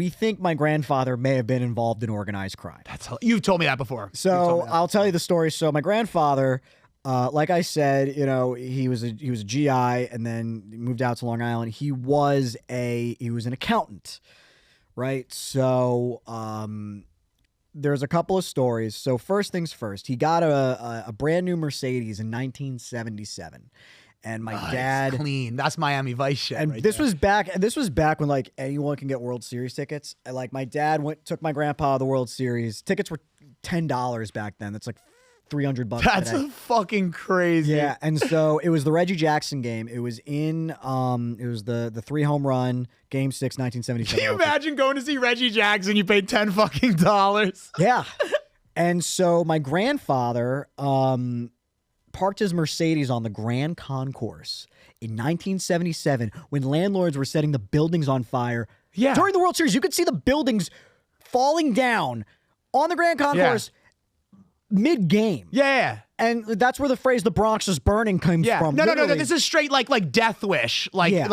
we think my grandfather may have been involved in organized crime. You've told me that before. So I'll tell you the story. So my grandfather, like I said, you know, he was a GI and then moved out to Long Island. He was an accountant, right? So there's a couple of stories. So first things first, he got a brand new Mercedes in 1977. And my dad, clean. That's Miami Vice shit. And right this there. was back. And this was back when like anyone can get World Series tickets. And, like my dad took my grandpa to the World Series. Tickets were $10 back then. That's like $300. That's today. fucking crazy. Yeah. And so it was the Reggie Jackson game. It was in it was the 3 home run game 6, 1977. Can you imagine going to see Reggie Jackson? You paid $10 fucking dollars. Yeah. And so my grandfather parked his Mercedes on the Grand Concourse in 1977 when landlords were setting the buildings on fire. Yeah. During the World Series, you could see the buildings falling down on the Grand Concourse mid-game. Yeah. And that's where the phrase "the Bronx is burning" comes from. No. This is straight like Deathwish. And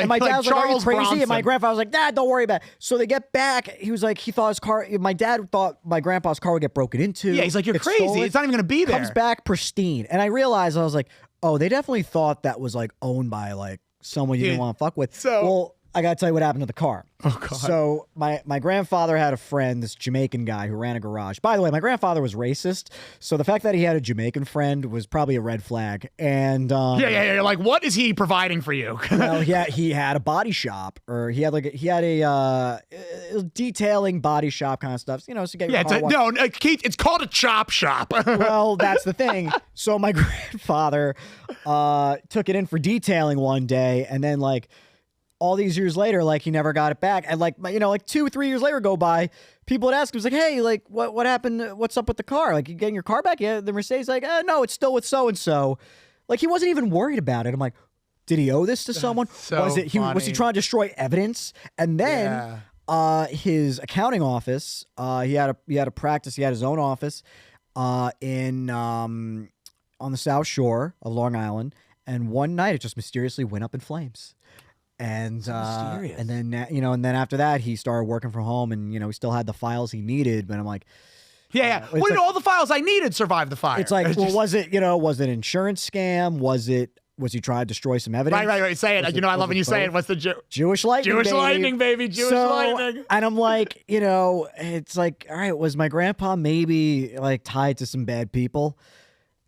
my dad was like, "Are you crazy?" Bronson. And my grandfather was like, "Dad, don't worry about it." So they get back. He was like, he thought his car. My dad thought my grandpa's car would get broken into. Yeah, he's like, "You're crazy. Stolen. It's not even going to be there." Comes back pristine, and I realized, I was like, "Oh, they definitely thought that was like owned by like someone you didn't want to fuck with." Well, I gotta tell you what happened to the car. Oh God. So my grandfather had a friend, this Jamaican guy who ran a garage. By the way, my grandfather was racist, so the fact that he had a Jamaican friend was probably a red flag. And yeah. Like, what is he providing for you? well, he had a body shop, or he had a detailing body shop kind of stuff. You know, so get your car washed. Keith, it's called a chop shop. Well, that's the thing. So my grandfather took it in for detailing one day, and then like all these years later, like he never got it back. And like, you know, like 2 or 3 years later go by, people would ask him, like, "Hey, like what happened? What's up with the car? Like, you getting your car back?" Yeah, the Mercedes, like, "No, it's still with so-and-so." Like, he wasn't even worried about it. I'm like, did he owe this to someone? Was he trying to destroy evidence? And then his accounting office, he had a practice, he had his own office on the South Shore of Long Island. And one night it just mysteriously went up in flames. And then after that he started working from home, and you know, he still had the files he needed. But I'm like, all the files I needed survived the fire. It's like, well, was it an insurance scam? Was he trying to destroy some evidence? Right. Say it. I love when you say it. What's the Jewish lightning? Jewish lightning, baby. Jewish lightning. And I'm like, you know, it's like, all right, was my grandpa maybe like tied to some bad people?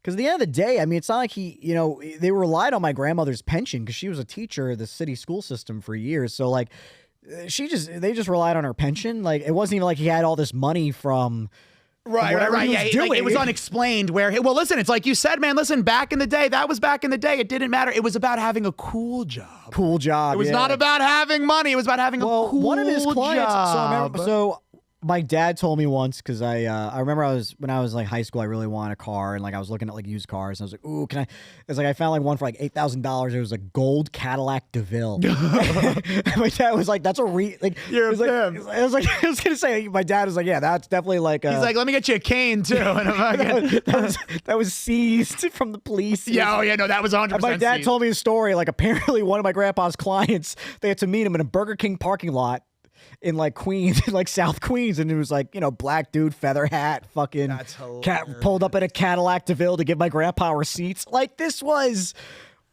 Because at the end of the day, I mean, it's not like they relied on my grandmother's pension because she was a teacher of the city school system for years. So like, they just relied on her pension. Like, it wasn't even like he had all this money from. Right. Yeah, it was unexplained. Listen, it's like you said, man. Listen, back in the day, that was back in the day. It didn't matter. It was about having a cool job. It was not about having money. It was about having a cool job. One of his clients. So my dad told me once, because I remember when I was like high school, I really wanted a car, and like I was looking at like used cars, and I was like, ooh, can I? It's like I found like one for like $8,000. It was a gold Cadillac DeVille. And my dad was like, "That's you're a pimp." I was gonna say, my dad was like, "Yeah, that's definitely like." He's like, "Let me get you a cane too." And that was seized from the police. No, that was 100%. My dad told me a story. Like, apparently one of my grandpa's clients, they had to meet him in a Burger King parking lot in like Queens, like South Queens, and it was like, you know, black dude, feather hat, fucking pulled up in a Cadillac DeVille to give my grandpa receipts. Like, this was,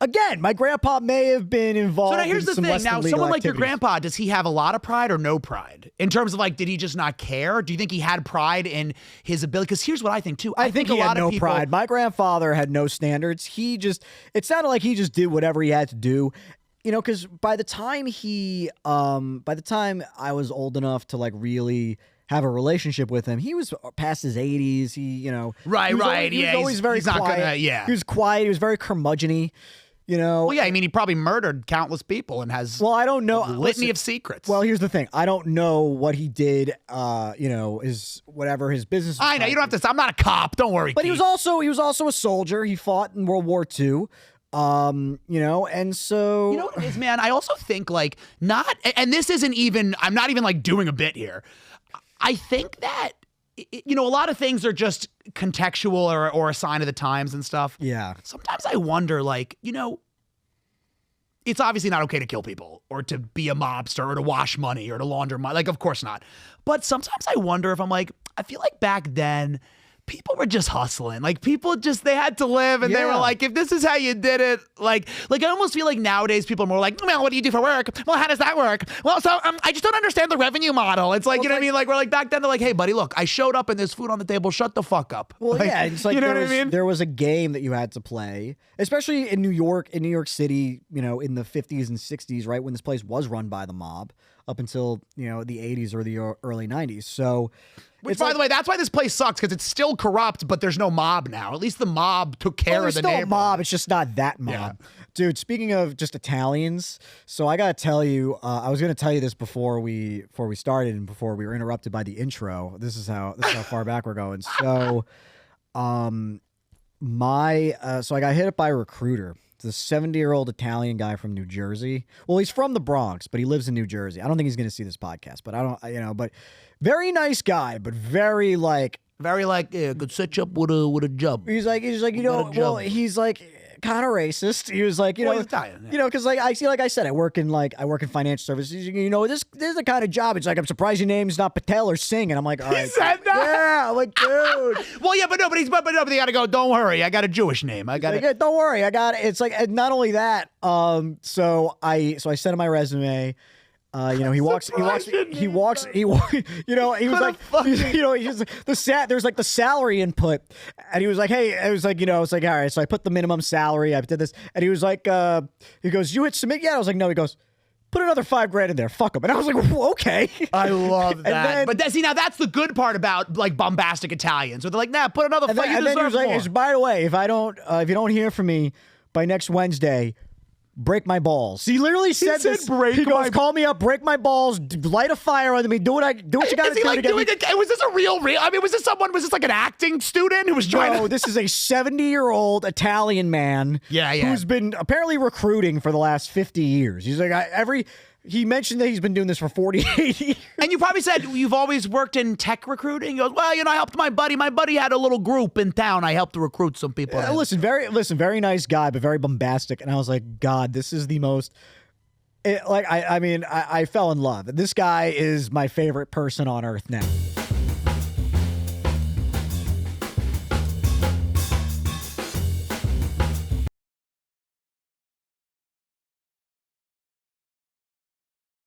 again, my grandpa may have been involved. So now here's the thing. Now, someone like your grandpa, does he have a lot of pride or no pride in terms of like, did he just not care? Do you think he had pride in his ability? Because here's what I think too. I think he had no pride. My grandfather had no standards. It sounded like he just did whatever he had to do. You know, because by the time I was old enough to like really have a relationship with him, he was past his 80s. He was always very quiet. He was quiet. He was very curmudgeon-y. You know. Well, yeah. I mean, he probably murdered countless people and has. Well, I don't know. A litany of secrets. Well, here's the thing. I don't know what he did. His whatever his business. I know you don't have to. I'm not a cop. Don't worry. But Keith. he was also a soldier. He fought in World War II. And so you know what it is, man. I also think like and this isn't even. I'm not even like doing a bit here. I think that a lot of things are just contextual or a sign of the times and stuff. Yeah. Sometimes I wonder, like, it's obviously not okay to kill people or to be a mobster or to wash money or to launder money. Like, of course not. But sometimes I wonder if I'm like, I feel like back then, people were just hustling. Like, people just, they had to live, and they were like, if this is how you did it, like I almost feel like nowadays people are more like, well, what do you do for work? Well, how does that work? Well, so I just don't understand the revenue model. It's like, you know what I mean? Like, we're like, back then they're like, hey, buddy, look, I showed up and there's food on the table. Shut the fuck up. Well, like, yeah, it's like, you know what I mean? There was a game that you had to play, especially in New York City, you know, in the 50s and 60s, right, when this place was run by the mob up until, you know, the 80s or the early 90s. So, which, by the way, that's why this place sucks, because it's still corrupt, but there's no mob now. At least the mob took care of the neighborhood. There's still a mob. It's just not that mob. Yeah. Dude, speaking of just Italians, so I got to tell you, I was going to tell you this before we started and before we were interrupted by the intro. This is how far back we're going. So, so I got hit up by a recruiter. It's a 70-year-old Italian guy from New Jersey. Well, he's from the Bronx, but he lives in New Jersey. I don't think he's going to see this podcast, but but very nice guy, but very could set you up with a job. He's like, you know, well, he's like kind of racist. He was like, you know, he's Italian, yeah. You know, because like I said, I work in financial services. You know, this is the kind of job. It's like, I'm surprised your name's not Patel or Singh, and I'm like, all right, he said that. Yeah, I'm like, dude. Well, yeah, but they got to go. Don't worry, I got a Jewish name. I got it. Like, don't worry, I got it. It's like, and not only that. So I sent him my resume. You know, he walks, you know, he was like, you know, he's there's like the salary input, and he was like, hey, it was like, you know, it's like, all right, so I put the minimum salary, I did this, and he was like, he goes, you hit submit yet? I was like, no. He goes, put another $5,000 in there, fuck him. And I was like, okay. I love that. But see, now that's the good part about like bombastic Italians, where they're like, nah, put another $5,000. And then he was like, by the way, if you don't hear from me by next Wednesday, break my balls. He literally said this. He goes, call me up, break my balls, light a fire under me, do what you got to do. Like was this a real? I mean, was this like an acting student who was trying? No, this is a 70-year-old Italian man. Yeah. Who's been apparently recruiting for the last 50 years. He's like, he mentioned that he's been doing this for 48 years. And you probably said, you've always worked in tech recruiting? He goes, well, you know, I helped my buddy. My buddy had a little group in town. I helped to recruit some people. Listen, very nice guy, but very bombastic. And I was like, God, this is the most... I fell in love. This guy is my favorite person on earth now.